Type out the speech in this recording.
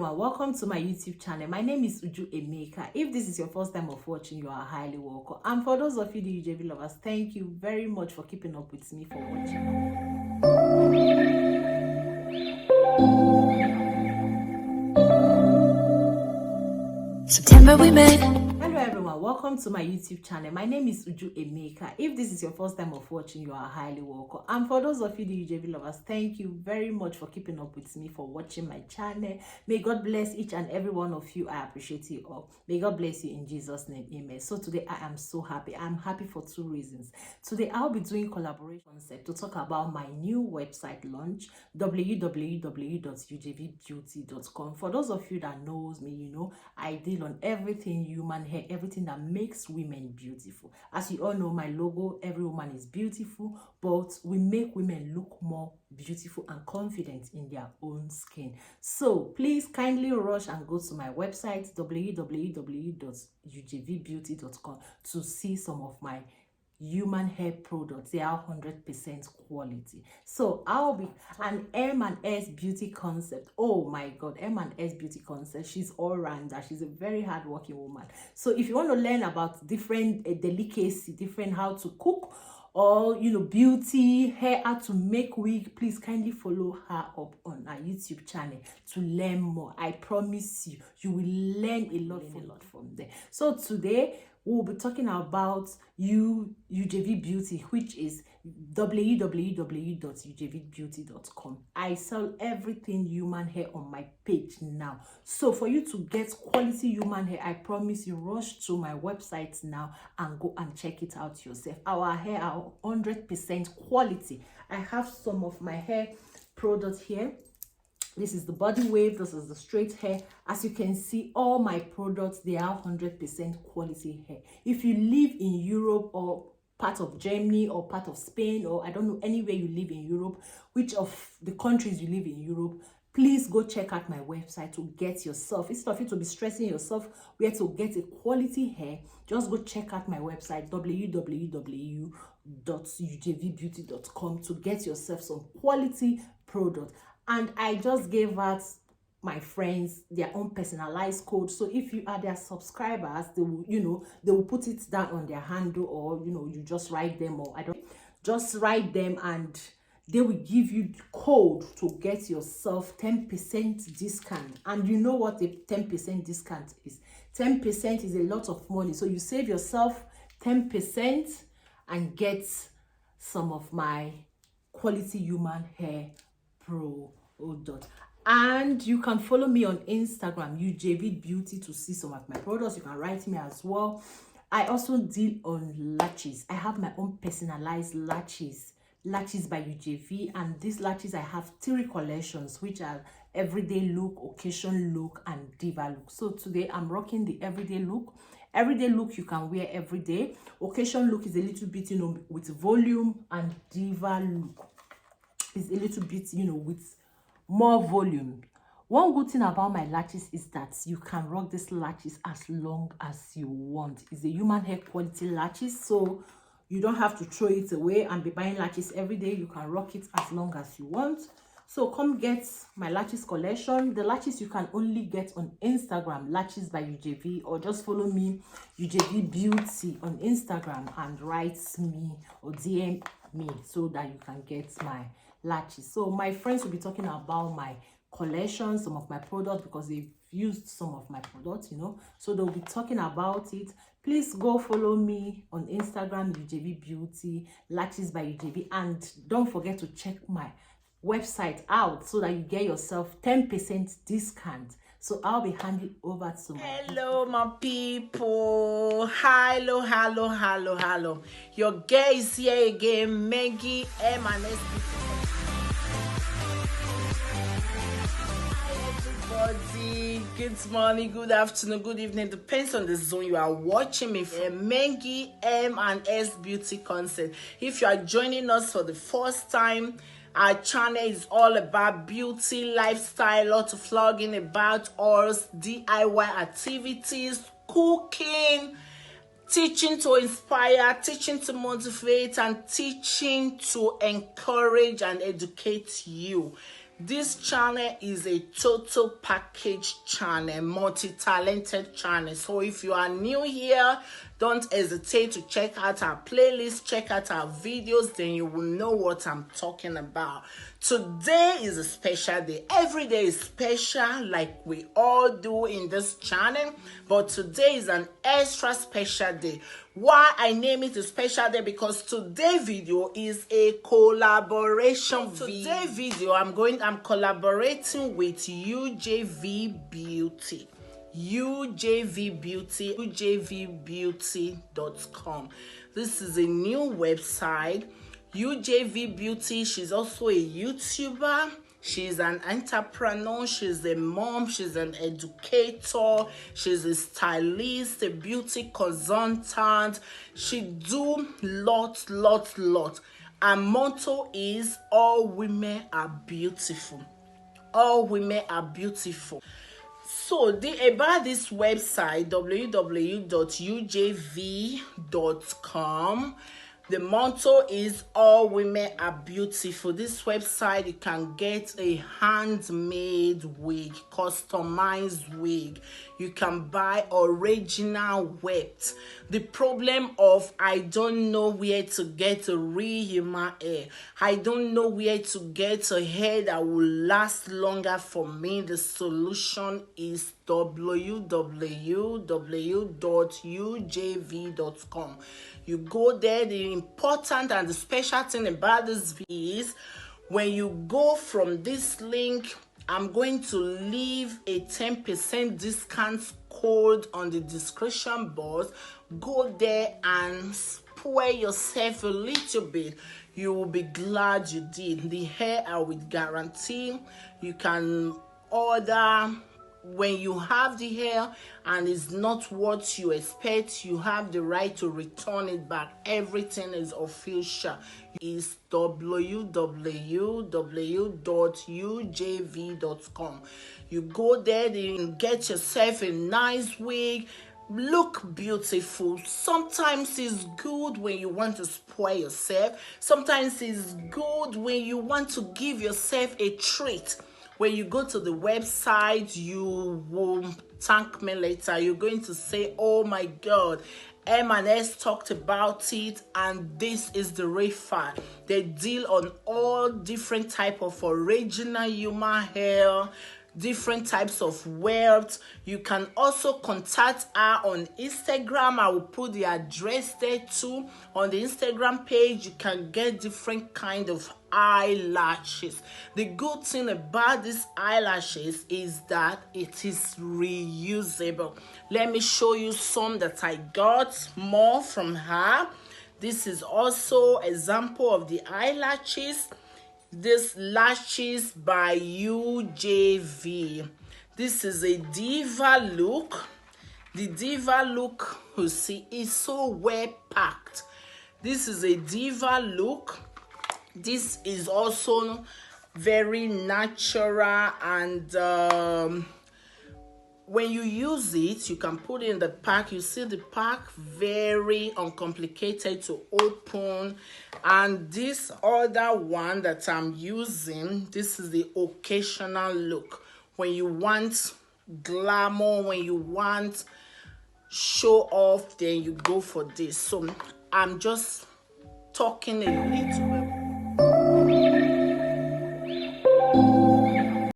Well, welcome to my YouTube channel. My name is UJVBeauty. If this is your first time of watching, you are highly welcome. And for those of you the UJV lovers, thank you very much for keeping up with me, for watching. September we met. Hello everyone, welcome to my YouTube channel. My name is UJVBeauty. If this is your first time of watching, you are highly welcome. And for those of you the UJV lovers, thank you very much for keeping up with me, for watching my channel. May God bless each and every one of you. I appreciate you all. May God bless you in Jesus' name. Amen. So today I am so happy. I'm happy for two reasons. Today I'll be doing collaboration concept to talk about my new website launch, www.UJVBeauty.com. For those of you that knows me, you know I deal on everything human hair, everything that makes women beautiful. As you all know, my logo, every woman is beautiful, but we make women look more beautiful and confident in their own skin. So please kindly rush and go to my website, www.UJVBeauty.com, to see some of my human hair products. They are 100% quality. So I'll be an M&S BeautyKonzept. Oh my God, M&S BeautyKonzept. She's all-rounder. She's a very hard-working woman. So if you want to learn about different delicacy, different how to cook, or beauty, hair, how to make wig, please kindly follow her up on our YouTube channel to learn more. I promise you, you will learn a lot from there. So today we'll be talking about UJVBeauty, which is www.UJVBeauty.com. I sell everything human hair on my page now. So for you to get quality human hair, I promise you, rush to my website now and go and check it out yourself. Our hair are 100% quality. I have some of my hair products here. This is the body wave, this is the straight hair. As you can see, all my products, they are 100% quality hair. If you live in Europe or part of Germany or part of Spain, or I don't know, anywhere you live in Europe, which of the countries you live in Europe, please go check out my website to get yourself, instead of you to be stressing yourself where to get a quality hair, just go check out my website, www.UJVBeauty.com, to get yourself some quality product. And I just gave out my friends their own personalized code. So if you are their subscribers, they will, they will put it down on their handle, or you just write them, or just write them, and they will give you the code to get yourself 10% discount. And you know what a 10% discount is? 10% is a lot of money. So you save yourself 10% and get some of my quality human hair product. And you can follow me on Instagram, UJVBeauty, to see some of my products. You can write me as well. I also deal on lashes. I have my own personalized lashes by UJV, and these lashes, I have 3 collections, which are everyday look, occasion look, and diva look. So today I'm rocking the everyday look. Everyday look you can wear every day. Occasion look is a little bit with volume, and diva look is a little bit with more volume. One good thing about my lashes is that you can rock these lashes as long as you want. It's a human hair quality lashes, so you don't have to throw it away and be buying lashes every day. You can rock it as long as you want. So come get my lashes collection. The lashes you can only get on Instagram, lashes by UJV, or just follow me, UJVBeauty, on Instagram, and write me or DM me so that you can get my lashes. So my friends will be talking about my collection, some of my products, because they've used some of my products, so they'll be talking about it. Please go follow me on Instagram, UJVBeauty, lashes by UJV, and don't forget to check my website out so that you get yourself 10% discount. So I'll be handing over to my hello my people. Hello. Your girl is here again, Maggie M&S. Everybody, good morning, good afternoon, good evening, depends on the zone you are watching me from. Maggie M&S BeautyKonzept. If you are joining us for the first time, our channel is all about beauty, lifestyle, lots of vlogging about us, DIY activities, cooking, teaching to inspire, teaching to motivate, and teaching to encourage and educate you. This channel is a total package channel, multi-talented channel. So if you are new here, don't hesitate to check out our playlist, check out our videos, then you will know what I'm talking about. Today is a special day. Every day is special, like we all do in this channel, but today is an extra special day. Why I name it a special day? Because today's video is a collaboration video. Today's video, I'm collaborating with UJVBeauty. UJVBeauty, UJVBeauty.com. This is a new website. UJVBeauty, she's also a YouTuber. She's an entrepreneur, she's a mom, she's an educator, she's a stylist, a beauty consultant. She do lots. Her motto is all women are beautiful. All women are beautiful. So about this website, www.ujv.com, the motto is all women are beautiful. This website, you can get a handmade wig, customized wig. You can buy original weft. The problem of I don't know where to get a real human hair. I don't know where to get a hair that will last longer for me. The solution is www.ujv.com. You go there. The important and the special thing about this is when you go from this link, I'm going to leave a 10% discount code on the description box. Go there and spoil yourself a little bit. You will be glad you did. The hair I will guarantee. You can order. When you have the hair and it's not what you expect, you have the right to return it back. Everything is official. It's www.ujv.com. You go there, then get yourself a nice wig. Look beautiful. Sometimes it's good when you want to spoil yourself. Sometimes it's good when you want to give yourself a treat. When you go to the website, you will thank me later. You're going to say, oh my God, M&S talked about it, and this is the real fact. They deal on all different type of original human hair, different types of wefts. You can also contact her on Instagram. I will put the address there too. On the Instagram page, you can get different kind of eyelashes. The good thing about these eyelashes is that it is reusable. Let me show you some that I got more from her. This is also example of the eyelashes. This lashes by UJV. This is a diva look. The diva look, you see, is so well packed. This is a diva look. This is also very natural, and when you use it, you can put it in the pack. You see the pack, very uncomplicated to open. And this other one that I'm using, this is the occasional look. When you want glamour, when you want show off, then you go for this. So I'm just talking a little bit